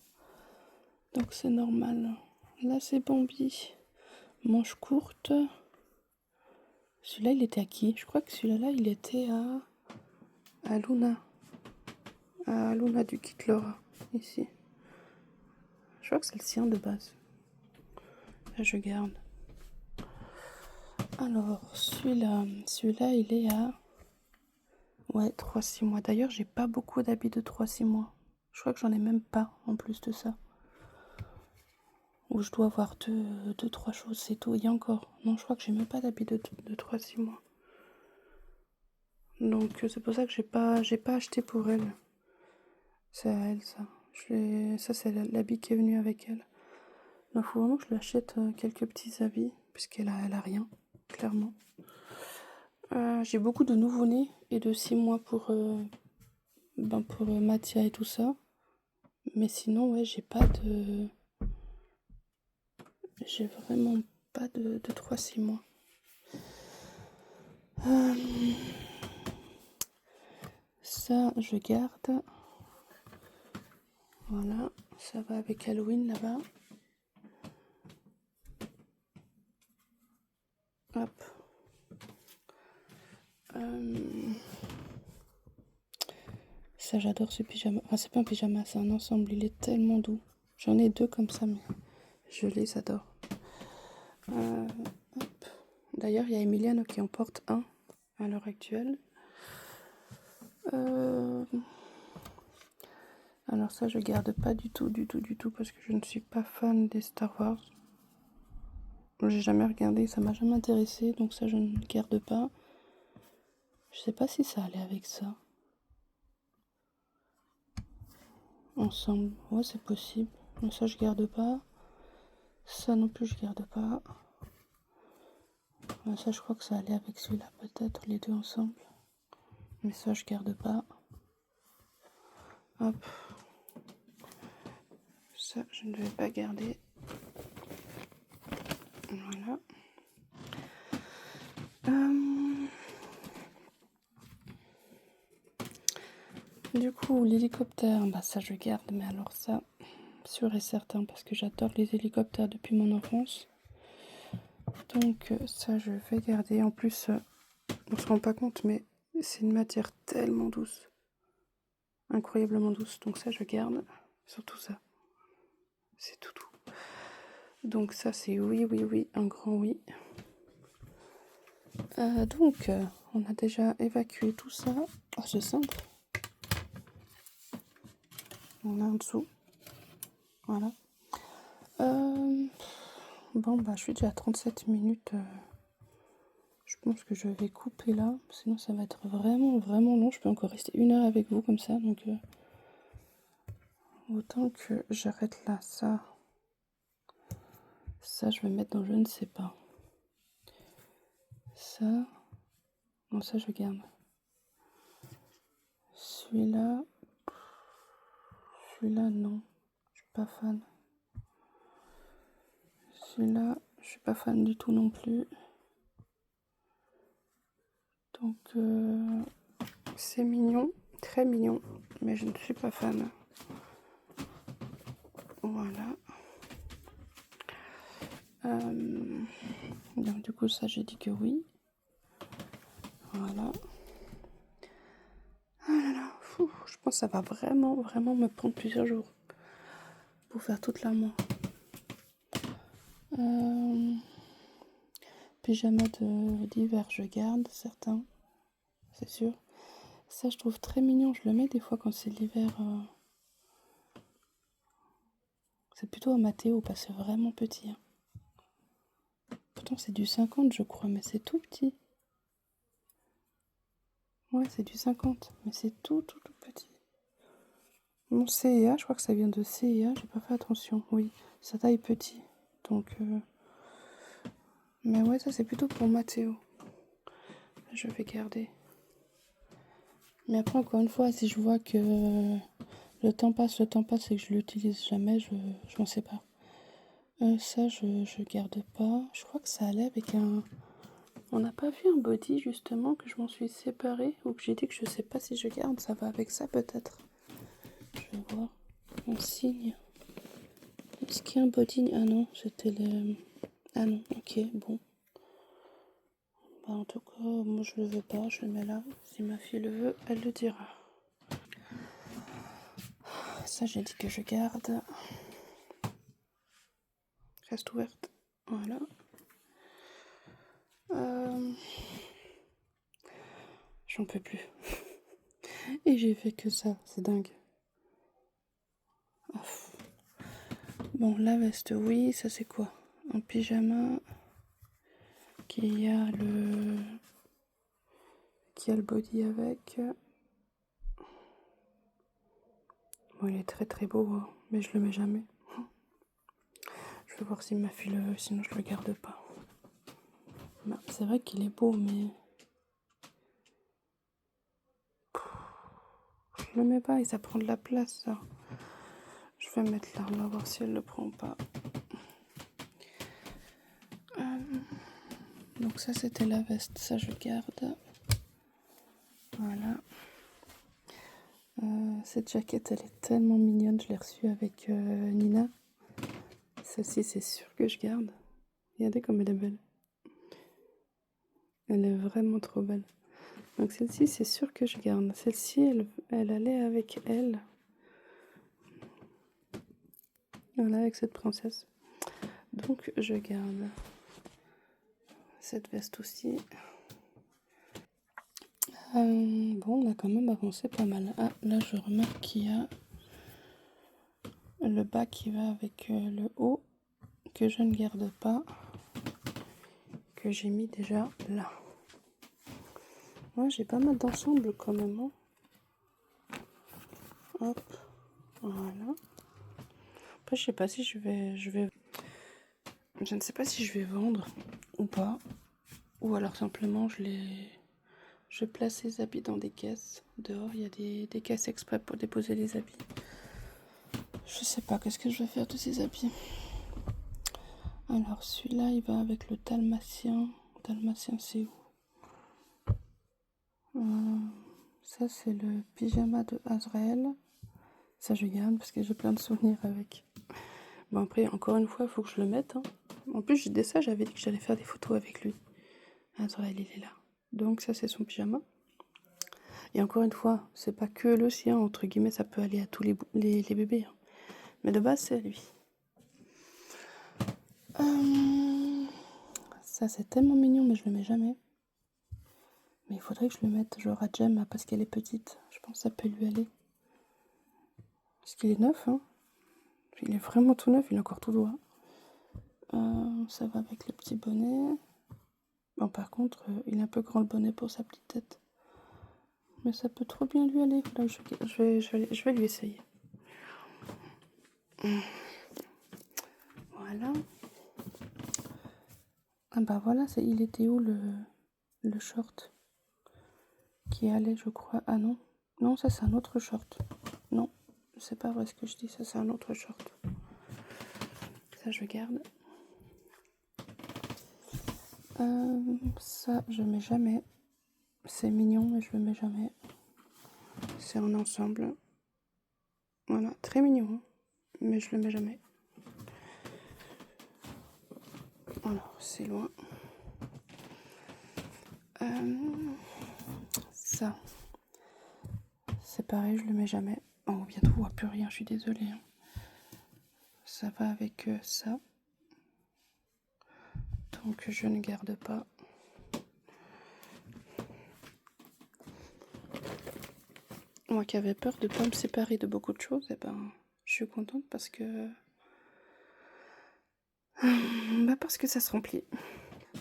Donc c'est normal. Là, c'est Bambi. Manche courte. Celui-là, il était à qui? Je crois que celui-là, il était à Luna. À Luna du Kit Laura, ici. Je crois que c'est le sien de base. Là, je garde. Alors, celui-là, il est à... Ouais, 3-6 mois. D'ailleurs, j'ai pas beaucoup d'habits de 3-6 mois. Je crois que j'en ai même pas, en plus de ça. Ou je dois avoir deux, trois choses, c'est tout. Il y a encore. Non, je crois que j'ai même pas d'habits de 3-6 mois. Donc, c'est pour ça que j'ai pas acheté pour elle. C'est à elle, ça. Ça, c'est l'habit qui est venu avec elle. Donc, il faut vraiment que je lui achète quelques petits habits, puisqu'elle a rien, clairement. J'ai beaucoup de nouveau-nés et de 6 mois pour Mathia et tout ça. Mais sinon, ouais, j'ai vraiment pas de 3-6 mois. Ça, je garde. Voilà, ça va avec Halloween là-bas. Hop. Ça, j'adore ce pyjama. Enfin, c'est pas un pyjama, c'est un ensemble. Il est tellement doux. J'en ai 2 comme ça, mais je les adore. Hop. D'ailleurs, il y a Emiliano qui en porte un à l'heure actuelle. Alors ça, je garde pas du tout, parce que je ne suis pas fan des Star Wars. J'ai jamais regardé, ça m'a jamais intéressé, donc ça, je ne garde pas. Je sais pas si ça allait avec ça. Ensemble, ouais, c'est possible. Mais ça, je garde pas. Ça non plus, je garde pas. Ça, je crois que ça allait avec celui-là, peut-être, les deux ensemble. Mais ça, je garde pas. Hop. Ça, je ne vais pas garder. Voilà. Du coup, l'hélicoptère, bah ça, je garde. Mais alors ça, sûr et certain, parce que j'adore les hélicoptères depuis mon enfance. Donc ça, je vais garder. En plus, on se rend pas compte, mais c'est une matière tellement douce. Incroyablement douce. Donc ça, je garde. Surtout ça. C'est tout doux. Donc ça, c'est oui, un grand oui. Donc, on a déjà évacué tout ça. Oh, ce cintre. On a en dessous. Voilà. Bon, bah, je suis déjà à 37 minutes. Je pense que je vais couper là. Sinon, ça va être vraiment long. Je peux encore rester 1 heure avec vous comme ça. Donc, autant que j'arrête là. Ça, je vais mettre dans je ne sais pas. Ça. Non, ça, je garde. Celui-là, non. Je suis pas fan. Celui-là, je suis pas fan du tout non plus. Donc, c'est mignon, très mignon, mais je ne suis pas fan. Voilà. Donc, du coup, ça, j'ai dit que oui. Voilà. Ah là là, je pense que ça va vraiment me prendre plusieurs jours pour faire toute l'armoire. Pyjama d'hiver, je garde certains, c'est sûr. Ça, je trouve très mignon. Je le mets des fois quand c'est l'hiver. C'est plutôt un Mathéo parce que c'est vraiment petit. Hein. Pourtant, c'est du 50, je crois, mais c'est tout petit. Ouais, c'est du 50, mais c'est tout petit. Mon CIA, je crois que ça vient de CIA, j'ai pas fait attention. Oui, sa taille petit. Donc, mais ouais, ça c'est plutôt pour Mathéo. Je vais garder. Mais après, encore une fois, si je vois que le temps passe et que je l'utilise jamais, je m'en sépare. Ça, je garde pas. Je crois que ça allait avec un... On n'a pas vu un body, justement, que je m'en suis séparée. Ou que j'ai dit que je sais pas si je garde. Ça va avec ça, peut-être. Je vais voir. Un signe. Est-ce qu'il y a un body? Ah non, c'était le... Ah non, ok, bon. Bah, en tout cas, moi je le veux pas, je le mets là. Si ma fille le veut, elle le dira. Ça, j'ai dit que je garde. Reste ouverte. Voilà. J'en peux plus. Et j'ai fait que ça, c'est dingue. Ouf. Bon, la veste, oui, ça c'est quoi? Un pyjama qui a le body avec. Bon, il est très très beau, hein, mais je le mets jamais. Je vais voir si ma fille le veut, sinon je le garde pas. Bah, c'est vrai qu'il est beau, mais je le mets pas et ça prend de la place, ça. Je vais mettre là, on va voir si elle le prend pas. Donc ça c'était la veste, ça je garde. Voilà. Cette jaquette elle est tellement mignonne, je l'ai reçue avec Nina. Celle-ci c'est sûr que je garde. Regardez comme elle est belle. Elle est vraiment trop belle. Donc celle-ci c'est sûr que je garde. Celle-ci elle allait avec elle. Voilà, avec cette princesse. Donc je garde. Cette veste aussi. Bon, on a quand même avancé pas mal. Ah, là je remarque qu'il y a le bas qui va avec le haut que je ne garde pas, que j'ai mis déjà là. Ouais, j'ai pas mal d'ensemble quand même. Hein. Hop, voilà. Après, je sais pas si je ne sais pas si je vais vendre ou pas, ou alors simplement je place les habits dans des caisses. Dehors, il y a des caisses exprès pour déposer les habits. Je sais pas, qu'est-ce que je vais faire de ces habits. Alors, celui-là, il va avec le dalmatien. Dalmatien, c'est où? Ça, c'est le pyjama de Azrael. Ça, je garde parce que j'ai plein de souvenirs avec. Bon, après, encore une fois, il faut que je le mette. Hein. En plus, dès ça, j'avais dit que j'allais faire des photos avec lui. Azrael, il est là. Donc, ça, c'est son pyjama. Et encore une fois, c'est pas que le sien, entre guillemets, ça peut aller à tous les bébés. Hein. Mais de base, c'est à lui. Ça, c'est tellement mignon, mais je le mets jamais. Mais il faudrait que je le mette genre à Jem, parce qu'elle est petite. Je pense que ça peut lui aller. Parce qu'il est neuf, hein. Il est vraiment tout neuf, il est encore tout droit. Ça va avec le petit bonnet. Bon, par contre, il est un peu grand le bonnet pour sa petite tête. Mais ça peut trop bien lui aller. Là, je vais lui essayer. Voilà. Ah bah voilà, il était où le short qui allait, je crois. Ah non. Non, ça c'est un autre short. Non, c'est pas vrai ce que je dis, ça c'est un autre short. Ça je garde. Ça je mets jamais. C'est mignon mais je le mets jamais. C'est en ensemble. Voilà, très mignon, hein, mais je le mets jamais. Alors, c'est loin. Ça, c'est pareil, je le mets jamais. Oh, bientôt, on voit plus rien, je suis désolée. Hein. Ça va avec ça. Donc, je ne garde pas. Moi qui avais peur de ne pas me séparer de beaucoup de choses, eh ben, je suis contente parce que... parce que ça se remplit.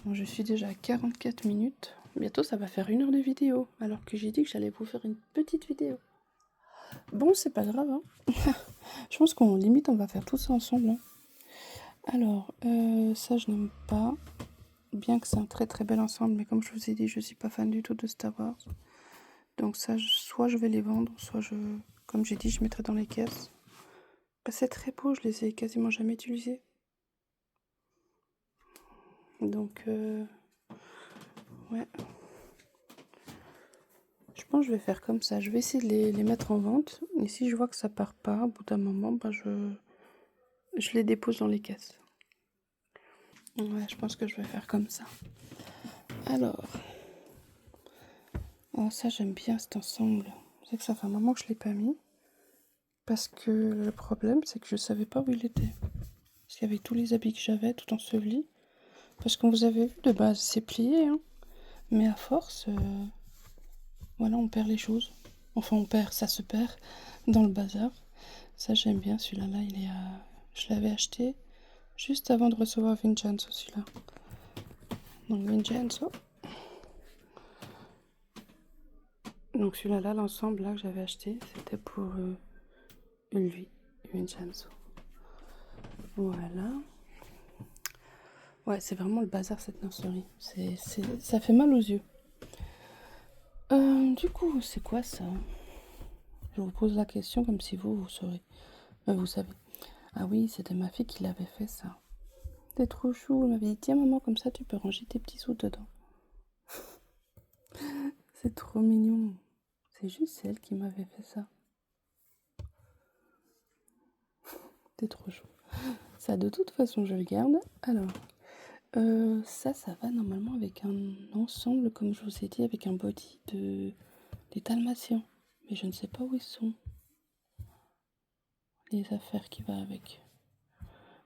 Bon, je suis déjà à 44 minutes. Bientôt, ça va faire 1 heure de vidéo. Alors que j'ai dit que j'allais vous faire une petite vidéo. Bon, c'est pas grave. Hein. Je pense qu'on limite, on va faire tout ça ensemble. Hein. Alors, ça, je n'aime pas. Bien que c'est un très très bel ensemble. Mais comme je vous ai dit, je suis pas fan du tout de Star Wars. Donc ça, soit je vais les vendre, soit comme j'ai dit, je mettrai dans les caisses. Bah, c'est très beau, je les ai quasiment jamais utilisés. Donc, ouais. Je pense que je vais faire comme ça. Je vais essayer de les mettre en vente. Et si je vois que ça part pas, au bout d'un moment, bah, je les dépose dans les caisses. Ouais, je pense que je vais faire comme ça. Alors ça j'aime bien cet ensemble. C'est que ça fait un moment que je ne l'ai pas mis. Parce que le problème c'est que je ne savais pas où il était. Parce qu'il y avait tous les habits que j'avais tout ensevelis. Parce qu'on vous avez vu de base c'est plié. Hein. Mais à force, voilà on perd les choses. Enfin on perd, ça se perd dans le bazar. Ça j'aime bien celui-là. Là, il est à... Je l'avais acheté juste avant de recevoir Vincenzo celui-là. Donc Vincenzo. Donc celui-là, là, l'ensemble là que j'avais acheté, c'était pour lui, Vincenzo. Voilà. Ouais, c'est vraiment le bazar cette nurserie. Ça fait mal aux yeux. Du coup, c'est quoi ça? Je vous pose la question comme si vous saurez. Vous savez. Ah oui, c'était ma fille qui l'avait fait ça. C'était trop chou. Elle m'avait dit, tiens maman, comme ça tu peux ranger tes petits sous dedans. C'est trop mignon. C'est juste elle qui m'avait fait ça. C'est trop chou. Ça, de toute façon, je le garde. Alors, ça va normalement avec un ensemble, comme je vous ai dit, avec un body des Dalmatiens. Mais je ne sais pas où ils sont. Les affaires qui va avec.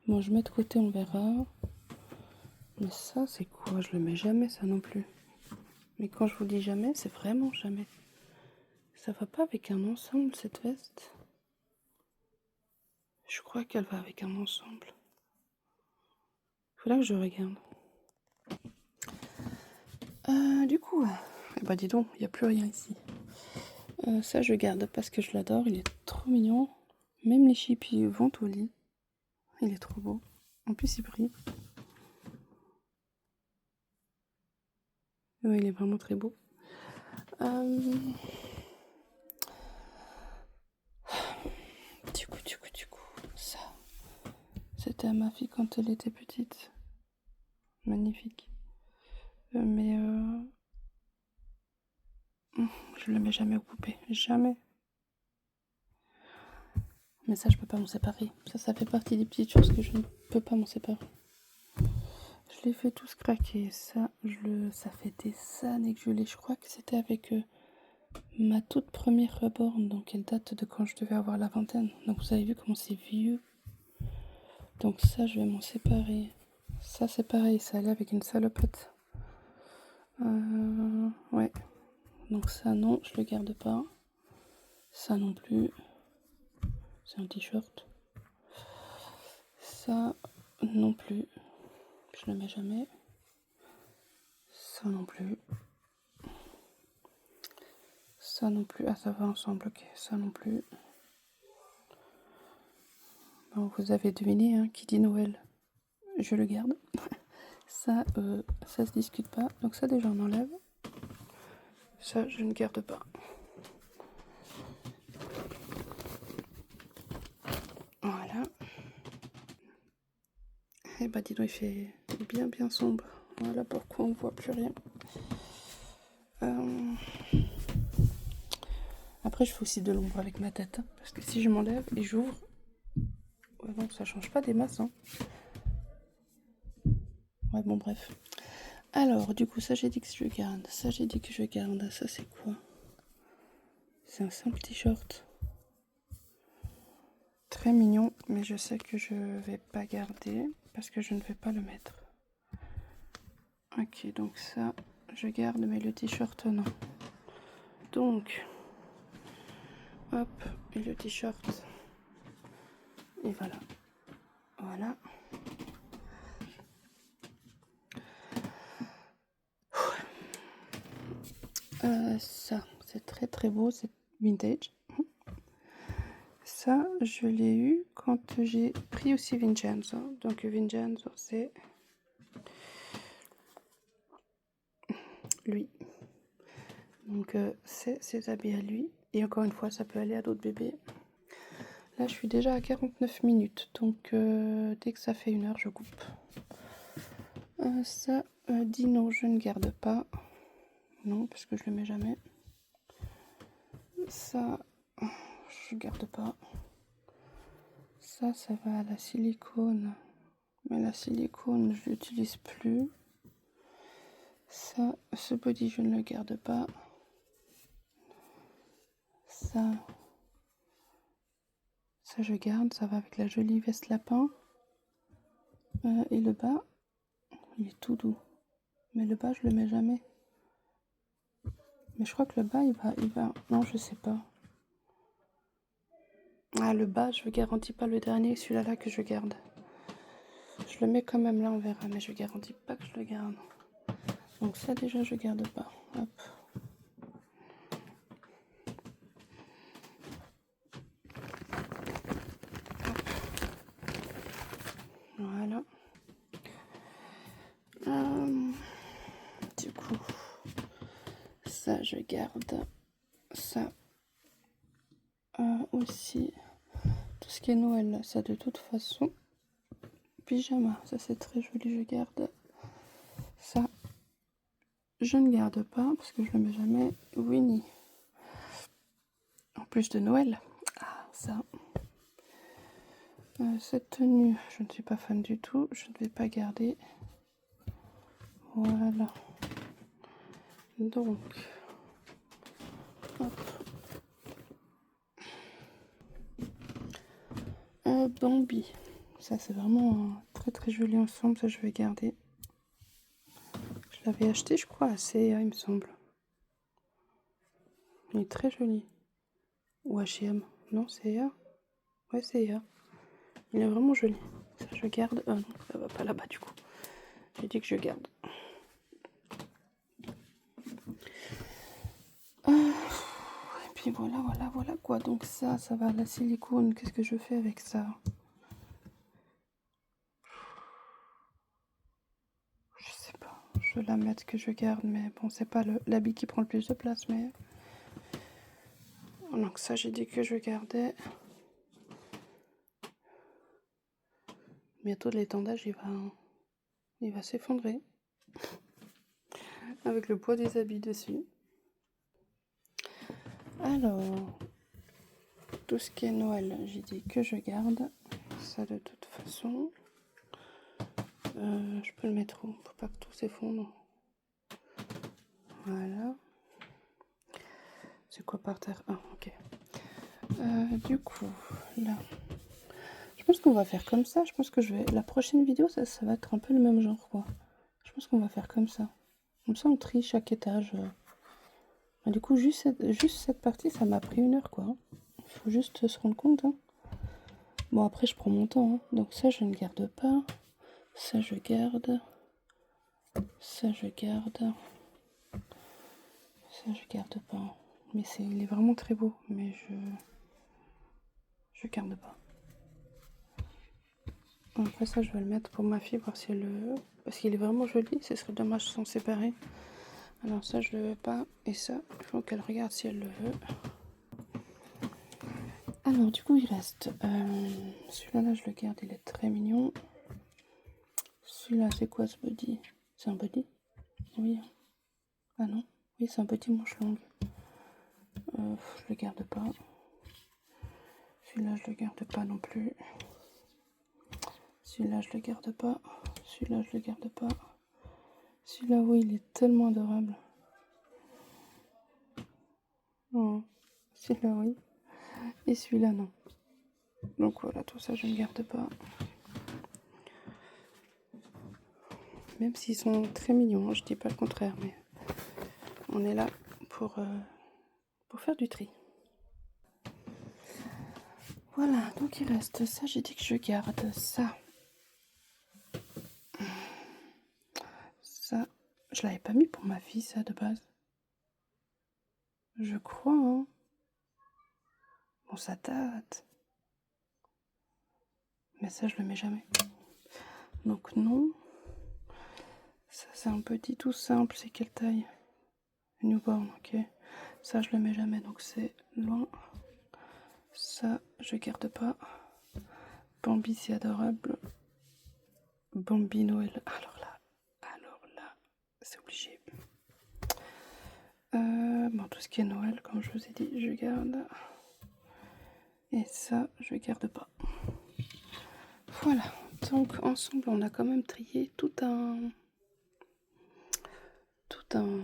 Bon, je mets de côté, on verra. Mais ça, c'est quoi? Je le mets jamais, ça non plus. Mais quand je vous dis jamais, c'est vraiment jamais. Ça va pas avec un ensemble, cette veste? Je crois qu'elle va avec un ensemble. Faut là que je regarde. Du coup, bah dis donc, il n'y a plus rien ici. Ça, je garde parce que je l'adore, il est trop mignon. Même les chippies vont au lit. Il est trop beau. En plus, il brille. Ouais, il est vraiment très beau. Du coup, ça, c'était à ma fille quand elle était petite. Magnifique. Mais je le mets jamais au poupée. Jamais. Mais ça, je peux pas m'en séparer. Ça fait partie des petites choses que je ne peux pas m'en séparer. Je l'ai fait tous craquer. Ça fait des années que je l'ai. Je crois que c'était avec ma toute première reborn. Donc elle date de quand je devais avoir la vingtaine. Donc vous avez vu comment c'est vieux. Donc ça, je vais m'en séparer. Ça, c'est pareil. Ça allait avec une salopette. Ouais. Donc ça, non, je le garde pas. Ça non plus. C'est un t-shirt. Ça non plus. Je le mets jamais. Ça non plus. Ça non plus. Ah, ça va ensemble, ok. Ça non plus. Bon, vous avez deviné, hein, qui dit Noël, je le garde. Ça, ça se discute pas. Donc ça, déjà, on enlève. Ça, je ne garde pas. Voilà. Et bah, dis donc, il fait bien sombre. Voilà pourquoi on voit plus rien. Après, je fais aussi de l'ombre avec ma tête. Hein, parce que si je m'enlève et j'ouvre, ouais, bon, ça change pas des masses. Hein. Ouais, bon, bref. Alors, du coup, ça, j'ai dit que je garde. Ça, j'ai dit que je garde. Ça, c'est quoi? C'est un simple t-shirt. Très mignon, mais je sais que je vais pas garder parce que je ne vais pas le mettre. Ok, donc ça, je garde, mais le t-shirt, non. Donc, hop, et le t-shirt. Et voilà. Voilà. Ça, c'est très beau, c'est vintage. Ça, je l'ai eu quand j'ai pris aussi Vincenzo. Donc Vincenzo, c'est lui. Donc c'est ses habits à lui. Et encore une fois, ça peut aller à d'autres bébés. Là, je suis déjà à 49 minutes. Donc dès que ça fait 1 heure, je coupe. Ça, dit non, je ne garde pas. Non, parce que je le mets jamais. Ça, je garde pas. Ça va à la silicone. Mais la silicone, je l'utilise plus. Ça, ce body, je ne le garde pas. Ça je garde, ça va avec la jolie veste lapin. Et le bas, il est tout doux. Mais le bas, je le mets jamais. Mais je crois que le bas, il va... Non, je sais pas. Ah, le bas, je ne garantis pas le dernier, celui-là là que je garde. Je le mets quand même là, on verra, mais je garantis pas que je le garde. Donc ça, déjà, je garde pas. Hop. Voilà. Du coup, ça, je garde. Ça aussi. Tout ce qui est Noël, ça de toute façon. Pyjama, ça c'est très joli, je garde. Ça, je ne garde pas parce que je le mets jamais. Winnie. En plus de Noël. Ah, ça. Cette tenue, je ne suis pas fan du tout. Je ne vais pas garder. Voilà. Donc, hop. Bambi. Ça, c'est vraiment très très joli ensemble. Ça, je vais garder. Je l'avais acheté, je crois, à CA, il me semble. Il est très joli. Ou H&M. Non, CA. Ouais, CA. Il est vraiment joli. Ça, je garde. Ah non, ça va pas là-bas du coup. J'ai dit que je garde. Et puis voilà quoi. Donc ça va, la silicone. Qu'est-ce que je fais avec ça? Je sais pas. Je vais la mettre que je garde, mais bon, c'est pas l'habit qui prend le plus de place, mais... Donc ça, j'ai dit que je gardais. Bientôt, l'étendage, il va s'effondrer. Avec le poids des habits dessus. Alors, tout ce qui est Noël, j'ai dit que je garde. Ça, de toute façon. Je peux le mettre où? Faut pas que tout s'effondre. Voilà. C'est quoi par terre? Ah, ok. Du coup, là, je pense qu'on va faire comme ça. Je pense que la prochaine vidéo, ça va être un peu le même genre, quoi. Je pense qu'on va faire comme ça. Comme ça, on trie chaque étage. Du coup, juste cette partie, ça m'a pris 1 heure, quoi. Il faut juste se rendre compte. Hein. Bon, après, je prends mon temps. Hein. Donc ça, je ne garde pas. Ça, je garde. Ça, je garde. Ça, je garde pas. Mais il est vraiment très beau. Mais je garde pas. Après ça, je vais le mettre pour ma fille, voir si elle le veut. Parce qu'il est vraiment joli. Ce serait dommage de s'en séparer. Alors ça, je le veux pas. Et ça, il faut qu'elle regarde si elle le veut. Alors, du coup, il reste... celui-là, là, je le garde. Il est très mignon. Celui-là, c'est quoi ce body? C'est un body? Oui. Ah non? Oui, c'est un petit manche longue. Je le garde pas. Celui-là, je le garde pas non plus. Celui-là, je le garde pas. Celui-là, je le garde pas. Celui-là, oui, il est tellement adorable. Oh, celui-là, oui. Et celui-là, non. Donc voilà, tout ça, je ne garde pas. Même s'ils sont très mignons, hein, je dis pas le contraire, mais on est là pour faire du tri. Voilà, donc il reste ça, j'ai dit que je garde ça. Ça, je l'avais pas mis pour ma fille, ça, de base. Je crois, hein. Bon, ça date. Mais ça, je le mets jamais. Donc non. Ça, c'est un petit tout simple. C'est quelle taille? Newborn, ok. Ça, je le mets jamais, donc c'est loin. Ça, je garde pas. Bambi, c'est adorable. Bambi Noël. Alors là, c'est obligé. Bon, tout ce qui est Noël, comme je vous ai dit, je garde. Et ça, je garde pas. Voilà. Donc, ensemble, on a quand même trié tout un un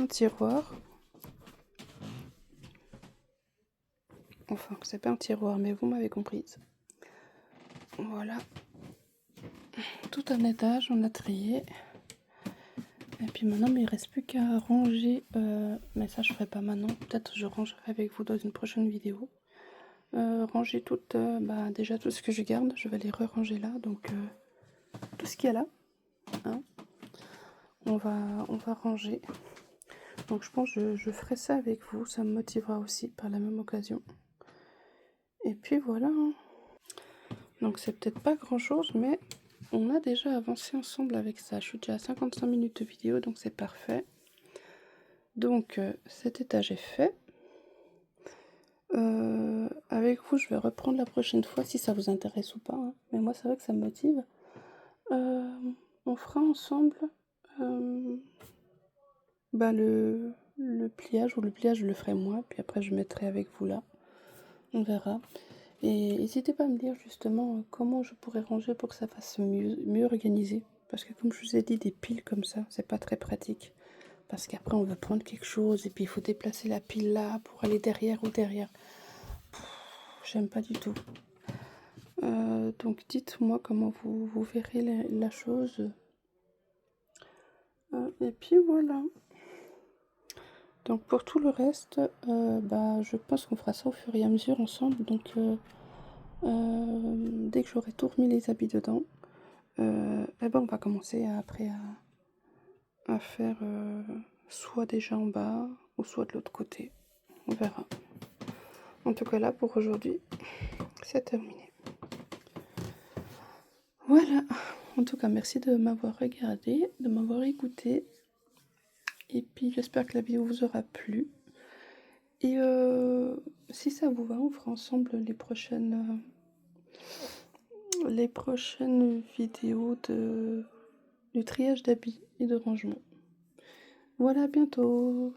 tiroir. Enfin, c'est pas un tiroir, mais vous m'avez comprise. Voilà. Tout un étage, on a trié. Et puis maintenant, il ne reste plus qu'à ranger. Mais ça, je ferai pas maintenant. Peut-être je rangerai avec vous dans une prochaine vidéo. Ranger déjà tout ce que je garde. Je vais les re-ranger là. Donc, tout ce qu'il y a là, hein, on va ranger. Donc, je pense que je ferai ça avec vous. Ça me motivera aussi par la même occasion. Et puis voilà. Hein. Donc, c'est peut-être pas grand-chose, mais on a déjà avancé ensemble avec ça. Je suis déjà à 55 minutes de vidéo, donc c'est parfait. Donc, cet étage est fait. Avec vous, je vais reprendre la prochaine fois si ça vous intéresse ou pas. Hein. Mais moi, c'est vrai que ça me motive. On fera ensemble le pliage, ou le pliage, je le ferai moi. Puis après, je mettrai avec vous là. On verra. Et n'hésitez pas à me dire justement comment je pourrais ranger pour que ça fasse mieux organisé. Parce que comme je vous ai dit, des piles comme ça, c'est pas très pratique. Parce qu'après, on va prendre quelque chose et puis il faut déplacer la pile là pour aller derrière ou derrière. J'aime pas du tout. Donc dites-moi comment vous verrez la chose. Et puis voilà. Donc pour tout le reste, je pense qu'on fera ça au fur et à mesure ensemble. Donc dès que j'aurai tout remis les habits dedans, on va commencer après à faire soit déjà en bas ou soit de l'autre côté. On verra. En tout cas là pour aujourd'hui, c'est terminé. Voilà. En tout cas, merci de m'avoir regardé, de m'avoir écouté. Et puis j'espère que la vidéo vous aura plu. Et si ça vous va, on fera ensemble les prochaines vidéos du triage d'habits et de rangement. Voilà, à bientôt.